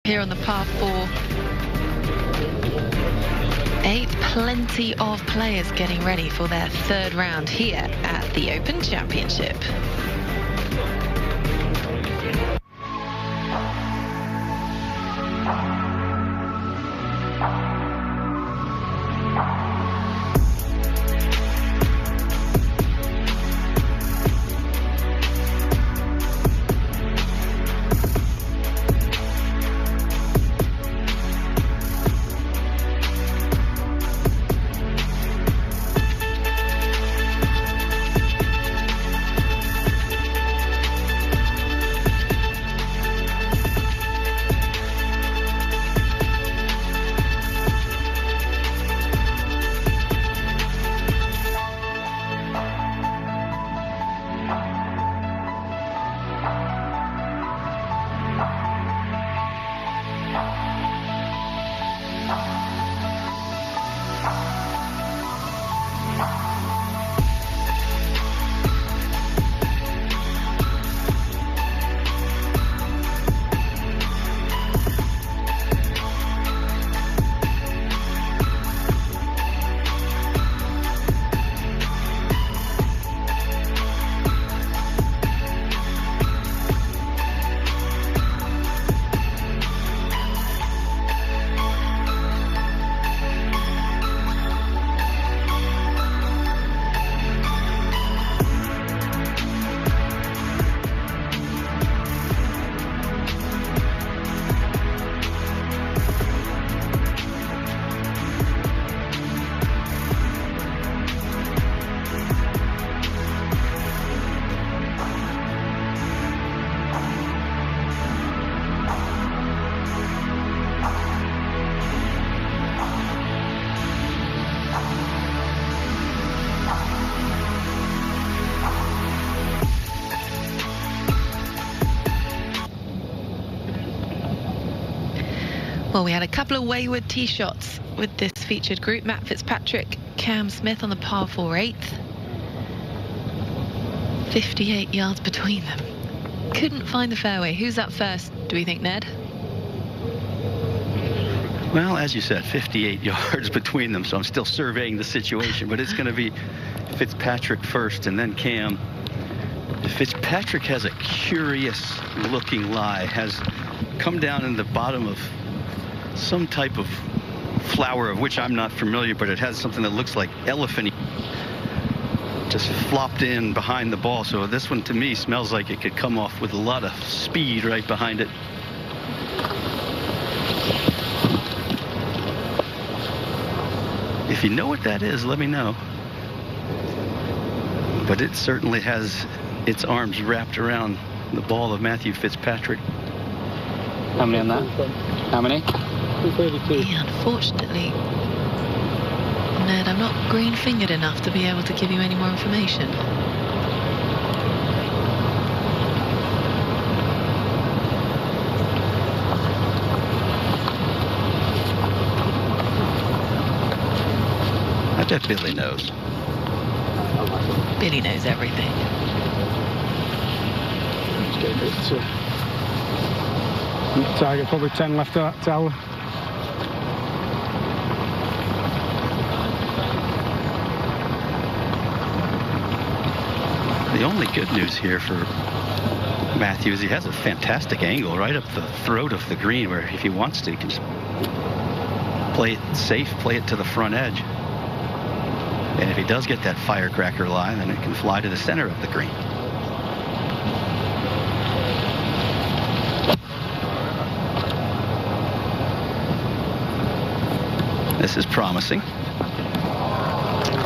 here on the par 4. 8, plenty of players getting ready for their third round here at the Open Championship. Well, we had a couple of wayward tee shots with this featured group. Matt Fitzpatrick, Cam Smith on the par 4 8th. 58 yards between them. Couldn't find the fairway. Who's up first, do we think, Ned? Well, as you said, 58 yards between them, so I'm still surveying the situation, but it's going to be Fitzpatrick first and then Cam. Fitzpatrick has a curious looking lie, has come down in the bottom of some type of flower of which I'm not familiar, but it has something that looks like elephant, just flopped in behind the ball. So this one to me smells like it could come off with a lot of speed right behind it. If you know what that is, let me know. But it certainly has its arms wrapped around the ball of Matthew Fitzpatrick. How many on that? How many? 232. Yeah, unfortunately, Ned, I'm not green-fingered enough to be able to give you any more information. I bet Billy knows. Billy knows everything. Target probably 10 left of that tower. The only good news here for Matthew is he has a fantastic angle right up the throat of the green, where if he wants to, he can just play it safe, play it to the front edge. And if he does get that firecracker lie, then it can fly to the center of the green. This is promising.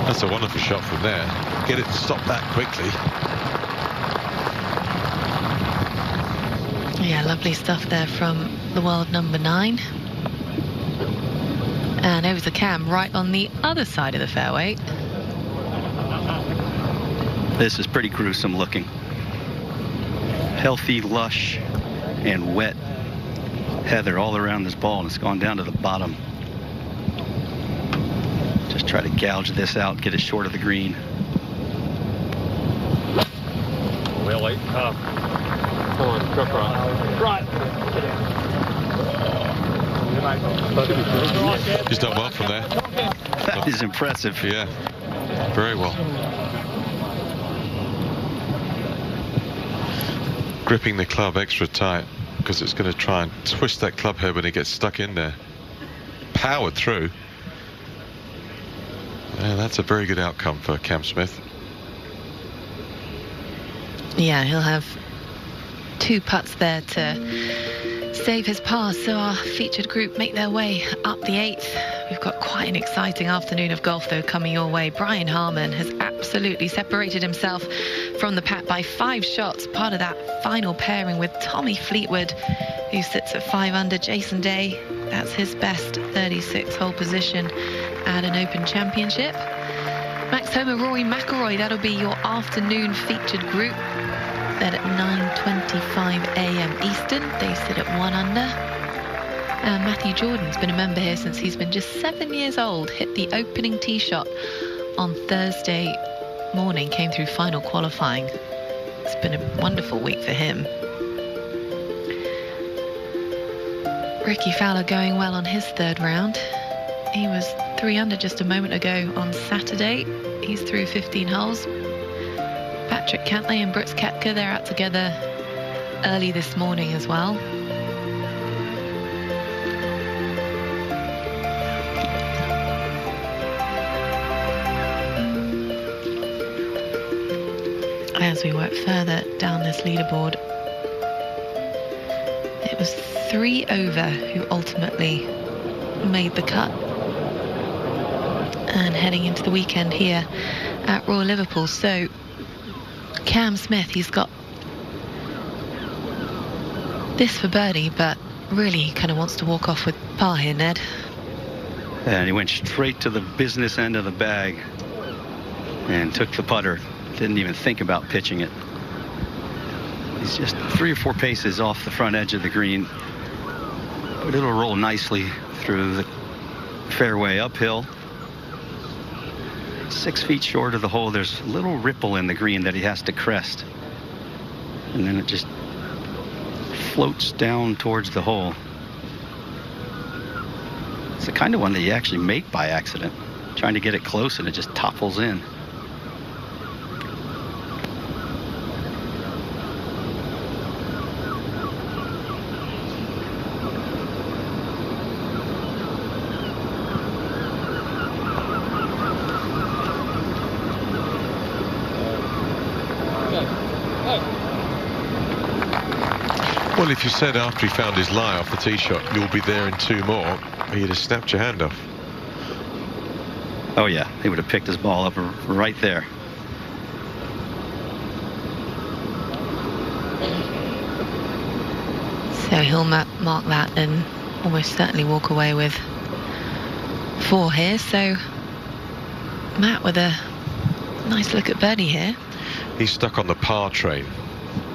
That's a wonderful shot from there. Get it to stop that quickly. Yeah, lovely stuff there from the world number 9. And over to Cam, right on the other side of the fairway. This is pretty gruesome looking. Healthy, lush, and wet heather all around this ball, and it's gone down to the bottom. Just try to gouge this out, get it short of the green. Really tough. Come on, crook right. Right. He's done well from there. That is impressive. Yeah, very well. Gripping the club extra tight because it's going to try and twist that club head when it gets stuck in there. Powered through. Yeah, that's a very good outcome for Cam Smith. Yeah, he'll have 2 putts there to save his par. So our featured group make their way up the 8th. We've got quite an exciting afternoon of golf, though, coming your way. Brian Harman has absolutely separated himself from the pack by 5 shots, part of that final pairing with Tommy Fleetwood, who sits at 5 under. Jason Day, that's his best 36-hole position at an Open Championship. Max Homa, Rory McIlroy, that'll be your afternoon featured group. Then at 9:25 a.m. Eastern, they sit at 1 under. Matthew Jordan's been a member here since he's been just 7 years old. Hit the opening tee shot on Thursday morning, came through final qualifying. It's been a wonderful week for him. Ricky Fowler going well on his 3rd round. He was 3 under just a moment ago on Saturday. He's through 15 holes. Patrick Cantlay and Brooks Koepka, they're out together early this morning as well. As we work further down this leaderboard, it was 3 over who ultimately made the cut. And heading into the weekend here at Royal Liverpool. So Cam Smith, he's got this for birdie, but really he kind of wants to walk off with par here, Ned. And he went straight to the business end of the bag and took the putter. Didn't even think about pitching it. He's just 3 or 4 paces off the front edge of the green, but it'll roll nicely through the fairway uphill. 6 feet short of the hole, there's a little ripple in the green that he has to crest, and then it just floats down towards the hole. It's the kind of one that you actually make by accident, trying to get it close, and it just topples in. Well, if you said after he found his lie off the tee shot, you'll be there in 2 more, he'd have snapped your hand off. Oh yeah, he would have picked his ball up right there. So he'll mark that and almost certainly walk away with 4 here. So Matt with a nice look at birdie here. He's stuck on the par train.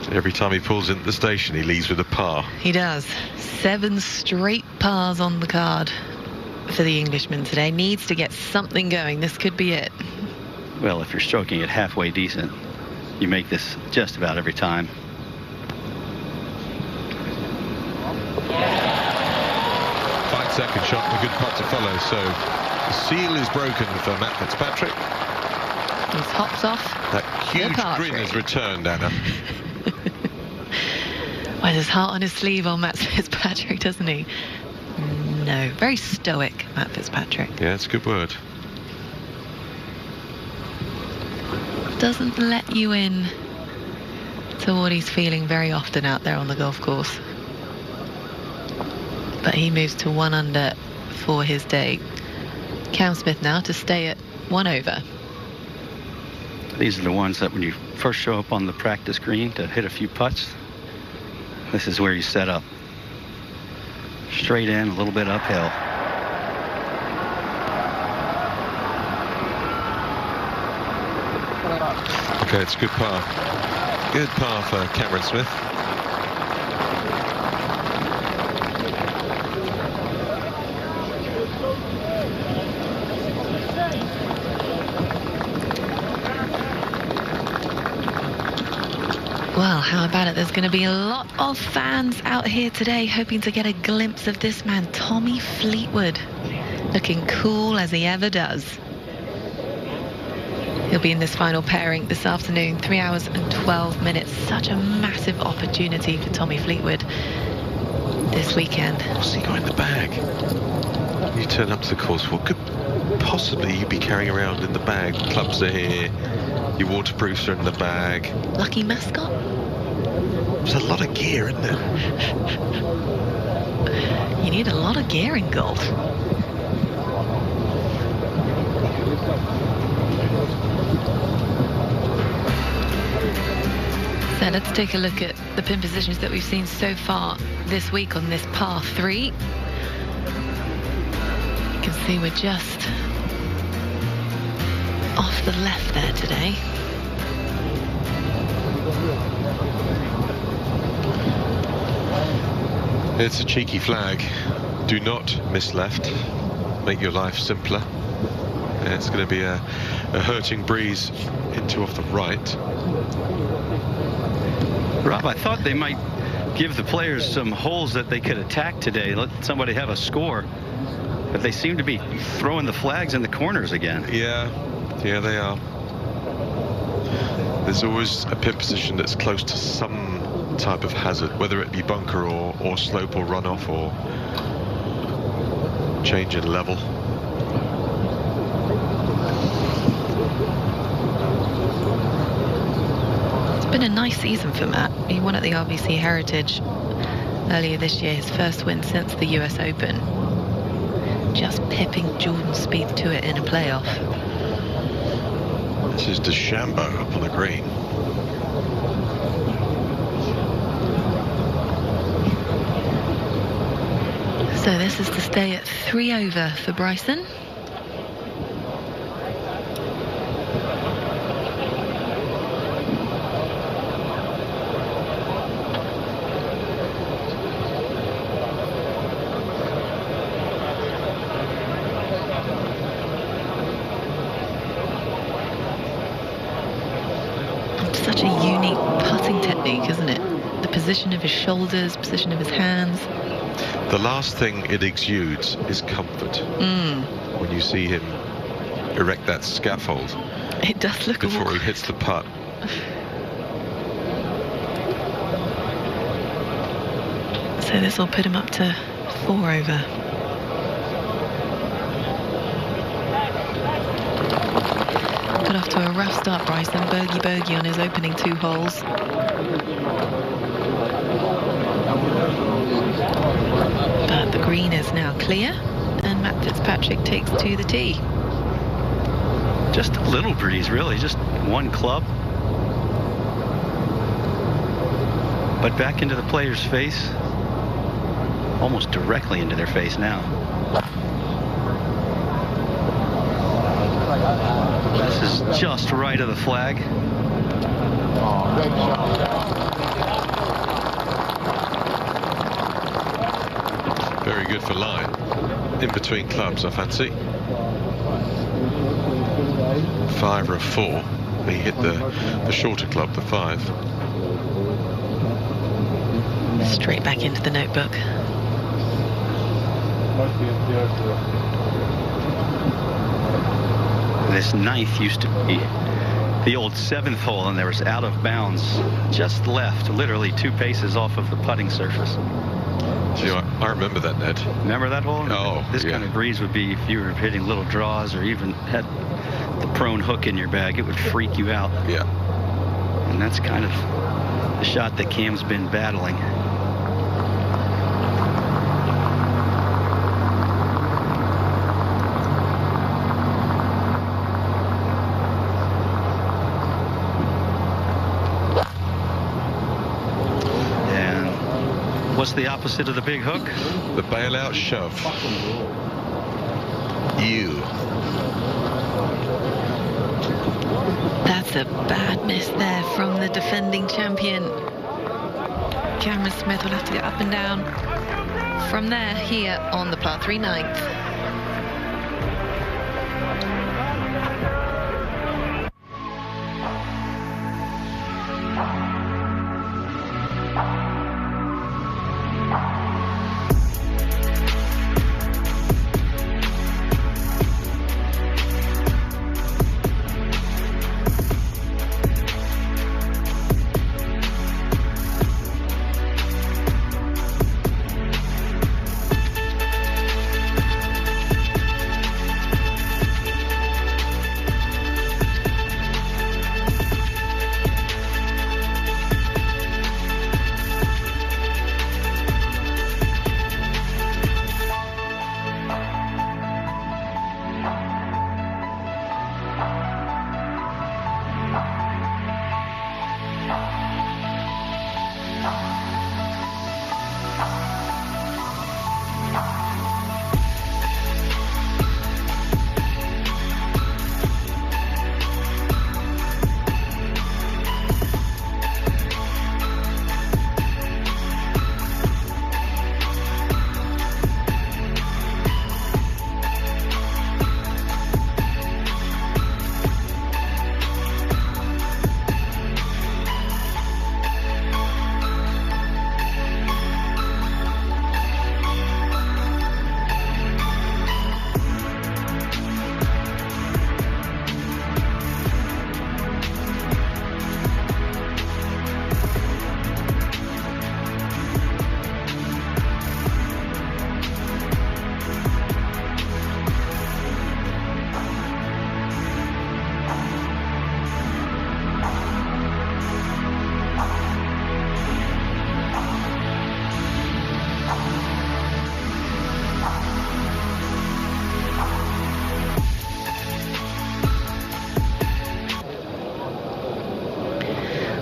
Every time he pulls into the station, he leaves with a par. He does. 7 straight pars on the card for the Englishman today. Needs to get something going. This could be it. Well, if you're stroking it halfway decent, you make this just about every time. Second shot and a good putt to follow. So the seal is broken for Matt Fitzpatrick. He's hopped off. That huge grin has returned, Anna. Well, his heart on his sleeve on Matt Fitzpatrick, doesn't he? No, very stoic, Matt Fitzpatrick. Yeah, it's a good word. Doesn't let you in to what he's feeling very often out there on the golf course. But he moves to 1 under for his day. Cam Smith now to stay at 1 over. These are the ones that when you first show up on the practice green to hit a few putts, this is where you set up. Straight in, a little bit uphill. Okay, it's a good par. Good par for Cameron Smith. Well, how about it? There's going to be a lot of fans out here today hoping to get a glimpse of this man, Tommy Fleetwood, looking cool as he ever does. He'll be in this final pairing this afternoon, 3 hours and 12 minutes. Such a massive opportunity for Tommy Fleetwood this weekend. What's he got in the bag? You turn up to the course, what could possibly you be carrying around in the bag? Clubs are here, your waterproofs are in the bag. Lucky mascot? There's a lot of gear in there. You need a lot of gear in golf. So let's take a look at the pin positions that we've seen so far this week on this par 3. You can see we're just off the left there today. It's a cheeky flag. Do not miss left. Make your life simpler. And it's going to be a hurting breeze into off the right. Rob, I thought they might give the players some holes that they could attack today, let somebody have a score, but they seem to be throwing the flags in the corners again. Yeah, they are. There's always a pin position that's close to some type of hazard, whether it be bunker or slope or runoff or change in level. It's been a nice season for Matt. He won at the RBC Heritage earlier this year, his first win since the US Open. Just pipping Jordan Spieth to it in a playoff. This is DeChambeau up on the green. So this is to stay at 3 over for Bryson. Such a unique putting technique, isn't it? The position of his shoulders, position of his hands. The last thing it exudes is comfort. When you see him erect that scaffold, it does look before he hits the putt. So this will put him up to 4 over. Got off to a rough start, Bryson. Bogey on his opening 2 holes. But the green is now clear, and Matt Fitzpatrick takes to the tee. Just a little breeze, really, just one club. But back into the player's face, almost directly into their face now. This is just right of the flag. Very good for line. In between clubs, I fancy. 5 or a 4. He hit the shorter club, the 5. Straight back into the notebook. This 9th used to be the old 7th hole, and there was out of bounds just left, literally 2 paces off of the putting surface. See, I remember that, Ned. Remember that hole? Oh, this kind of breeze would be if you were hitting little draws or even had the prone hook in your bag, it would freak you out. Yeah. And that's kind of the shot that Cam's been battling. What's the opposite of the big hook? The bailout shove. You. That's a bad miss there from the defending champion. Cameron Smith will have to get up and down from there here on the par 3 9th.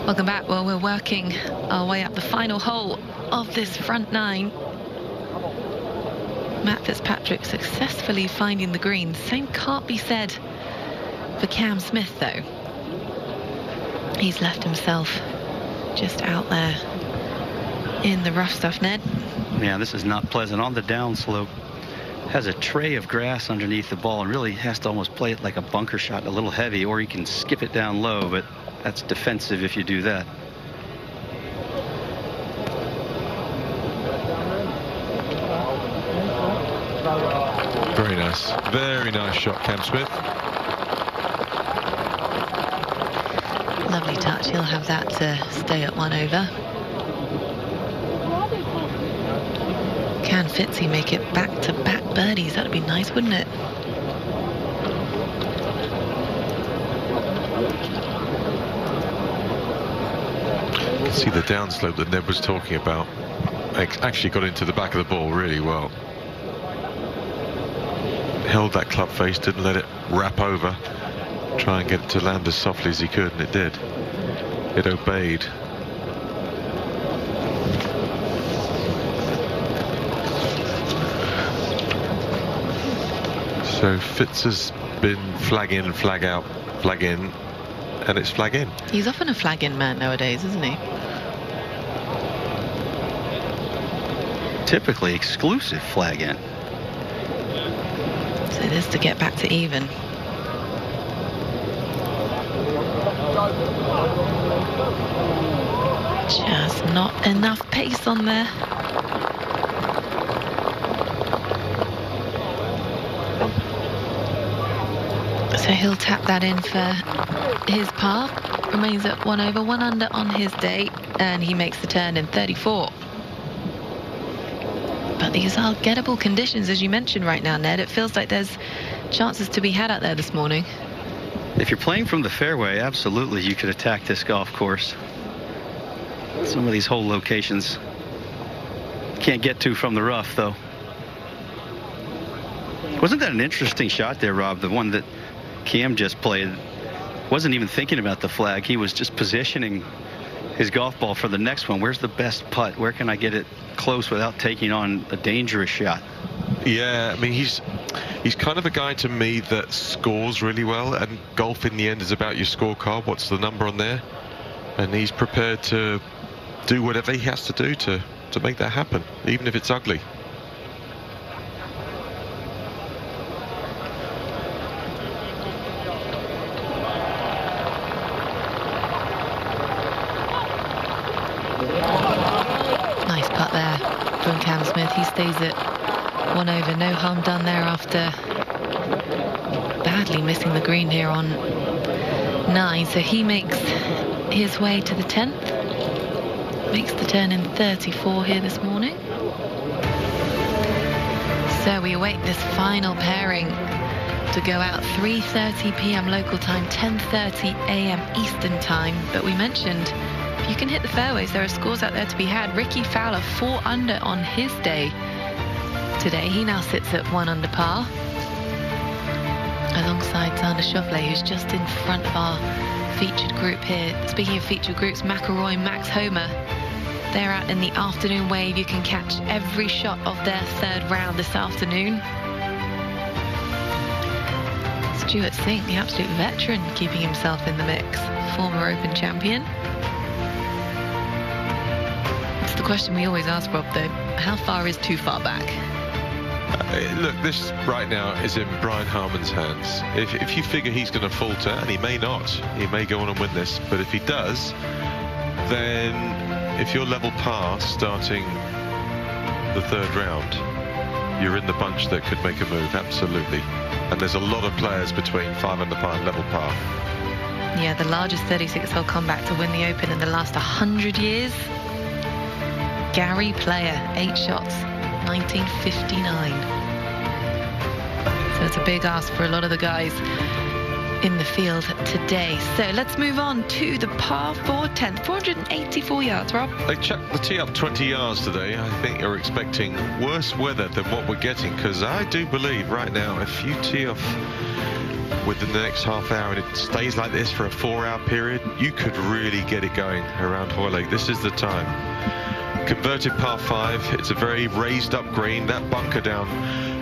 Welcome back. Well, we're working our way up the final hole of this front nine. Matt Fitzpatrick successfully finding the green. Same can't be said for Cam Smith, though. He's left himself just out there in the rough stuff, Ned. Yeah, this is not pleasant. On the downslope, has a tray of grass underneath the ball and really has to almost play it like a bunker shot, a little heavy, or you can skip it down low, but that's defensive if you do that. Very nice shot, Cam Smith. Lovely touch. He'll have that to stay at 1 over. Can Fitzy make it back-to-back birdies? That'd be nice, wouldn't it? See the downslope that Ned was talking about. Actually got into the back of the ball really well. Held that club face, didn't let it wrap over. Try and get it to land as softly as he could, and it did. It obeyed. So Fitz has been flag in, flag out, flag in, and it's flag in. He's often a flag in man nowadays, isn't he? Typically exclusive flag in. So this to get back to even. Just not enough pace on there. So he'll tap that in for his par. Remains at 1 over, 1 under on his day, and he makes the turn in 34. But these are gettable conditions, as you mentioned right now, Ned. It feels like there's chances to be had out there this morning. If you're playing from the fairway, absolutely you could attack this golf course. Some of these hole locations can't get to from the rough, though. Wasn't that an interesting shot there, Rob? The one that Cam just played. Wasn't even thinking about the flag. He was just positioning his golf ball for the next one. Where's the best putt? Where can I get it close without taking on a dangerous shot? Yeah, I mean, he's kind of a guy to me that scores really well, and golf in the end is about your scorecard. What's the number on there? And he's prepared to do whatever he has to do to make that happen, even if it's ugly. Nice putt there from Cam Smith. He stays at 1 over. No harm done there after badly missing the green here on 9. So he makes his way to the 10th. Makes the turn in 34 here this morning. So we await this final pairing to go out 3:30 p.m. local time, 10:30 a.m. Eastern time. But we mentioned, if you can hit the fairways, there are scores out there to be had. Ricky Fowler 4 under on his day today. He now sits at 1 under par, alongside Xander Schauffele, who's just in front of our featured group here. Speaking of featured groups, McIlroy, Max Homa, they're out in the afternoon wave. You can catch every shot of their 3rd round this afternoon. Stuart Sink, the absolute veteran, keeping himself in the mix. Former Open champion. It's the question we always ask, Rob, though. How far is too far back? Look, this right now is in Brian Harman's hands. If you figure he's going to falter, and he may not, he may go on and win this, but if he does, then if you're level par starting the 3rd round, you're in the bunch that could make a move, absolutely. And there's a lot of players between 5 under par and level par. Yeah, the largest 36-hole comeback to win the Open in the last 100 years. Gary Player, 8 shots, 1959. So it's a big ask for a lot of the guys in the field today. So let's move on to the par 4 10th, 484 yards, Rob. They chucked the tee up 20 yards today. I think you're expecting worse weather than what we're getting, because I do believe right now if you tee off within the next half hour and it stays like this for a 4-hour period, you could really get it going around Higlight. This is the time. Converted par 5, it's a very raised up green. That bunker down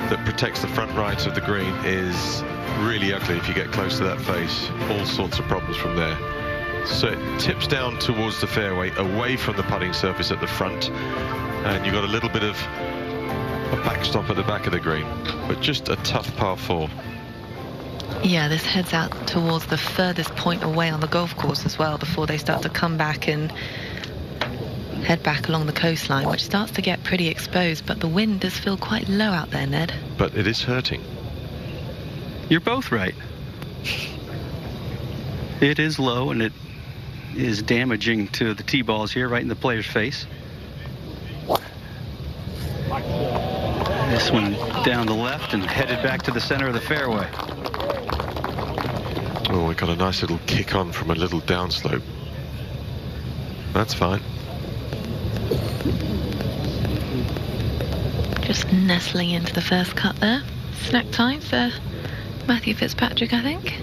that protects the front right of the green is really ugly if you get close to that face. All sorts of problems from there. So it tips down towards the fairway, away from the putting surface at the front, and you've got a little bit of a backstop at the back of the green, but just a tough par 4. Yeah, this heads out towards the furthest point away on the golf course as well before they start to come back and head back along the coastline, which starts to get pretty exposed, but the wind does feel quite low out there, Ned. But it is hurting. You're both right. It is low, and it is damaging to the tee balls here, right in the player's face. This one down the left and headed back to the center of the fairway. Oh, we got a nice little kick on from a little downslope. That's fine. Just nestling into the first cut there. Snack time for Matthew Fitzpatrick, I think.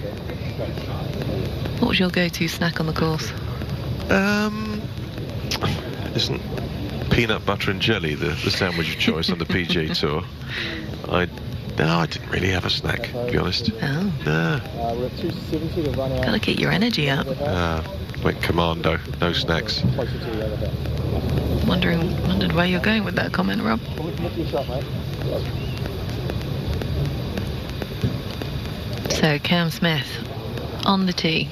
What was your go-to snack on the course? Isn't peanut butter and jelly the sandwich of choice on the PGA Tour? No, I didn't really have a snack, to be honest. Oh. No. Gotta get your energy up. Went commando, no snacks. Wondered where you're going with that comment, Rob. So Cam Smith on the tee.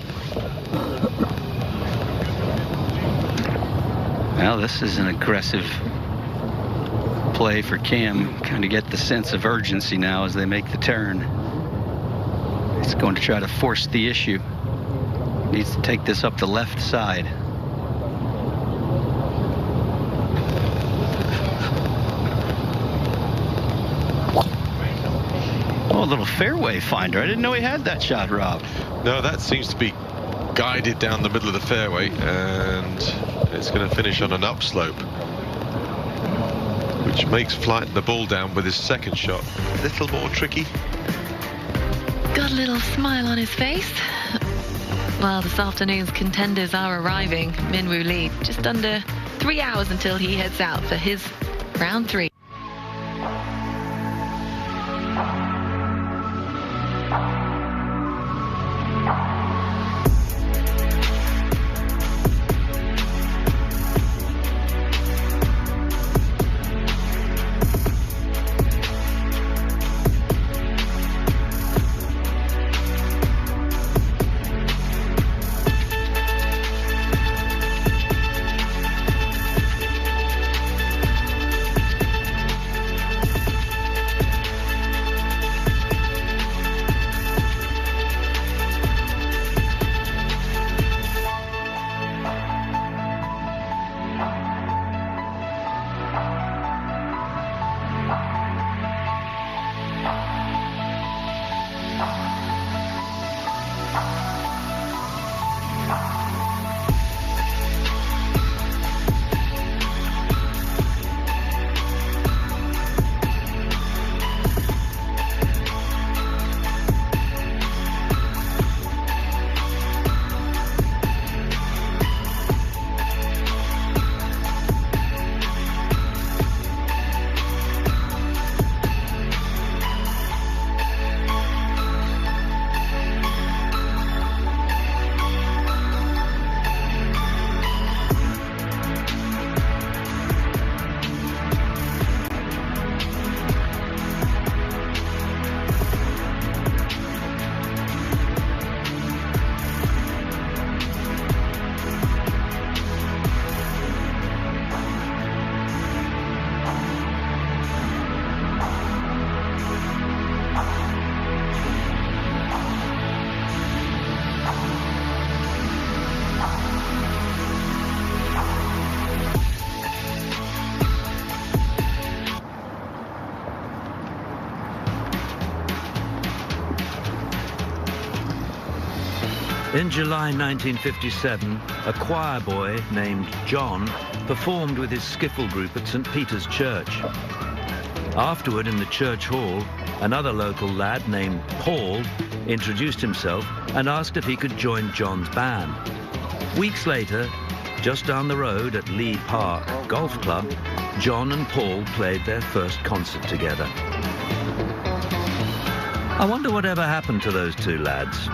Well, this is an aggressive play for Cam. Kind of get the sense of urgency now as they make the turn. He's going to try to force the issue. Needs to take this up the left side. Oh, a little fairway finder. I didn't know he had that shot, Rob. No, that seems to be guided down the middle of the fairway, and it's going to finish on an upslope, which makes flight the ball down with his second shot a little more tricky. Got a little smile on his face. Well, this afternoon's contenders are arriving. Minwoo Lee, just under 3 hours until he heads out for his round 3. In July 1957, a choir boy named John performed with his skiffle group at St. Peter's Church. Afterward, in the church hall, another local lad named Paul introduced himself and asked if he could join John's band. Weeks later, just down the road at Lee Park Golf Club, John and Paul played their first concert together. I wonder whatever happened to those two lads.